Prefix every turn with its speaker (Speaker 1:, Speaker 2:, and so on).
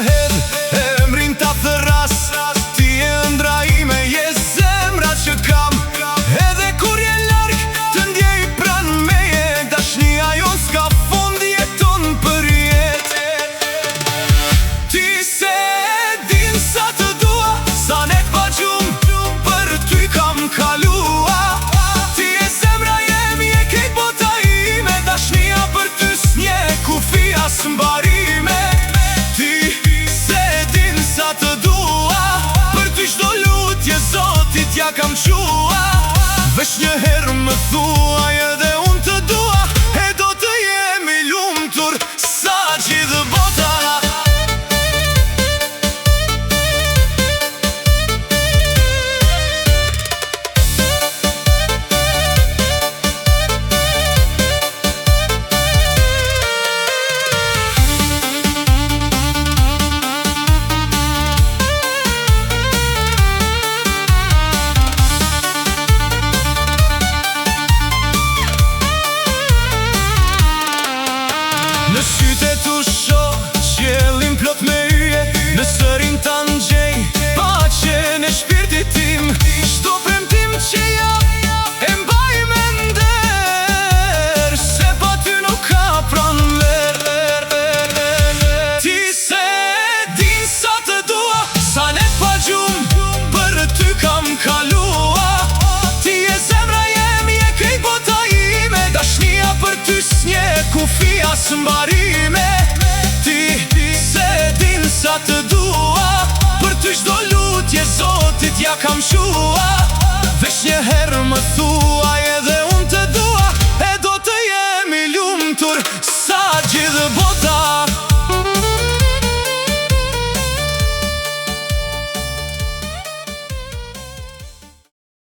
Speaker 1: herë emrin ta thëras. Ti e ëndra ime, je zemra që kam. Edhe kur je larg, të ndjej pran meje. Dashnia jon s'ka fund, jeton për jetë. Ti se din sa të dua, sa net pa gjum, për ty kam kalua. Ti e zemra jem, je kejt bota ime. Dashnia për ty s'nje kufia s'mbarime. Ti se din sa të dua, për ty çdo lutje Zotit ja kam qua. Vesh një herë më thuaj edhe unë të dua, e do të jemi lumtur sa gjithë bota. Në syte tu shoh qiellin plot me yje, në sërin ta ngjej paqen e shpirtit tim. Çdo premtim që jap e mbaj me nder, se pa ty nuk ka pranver. Ti se din sa të dua, sa net pa gjum, për ty kam kalua. Ti e zemra jem, je krejt bota ime. Dashnia për ty s'nje kufia s'mbarime. Ti se din sa të dua, për ty çdo lutje Zotit ja kam qua. Vesh një herë më thu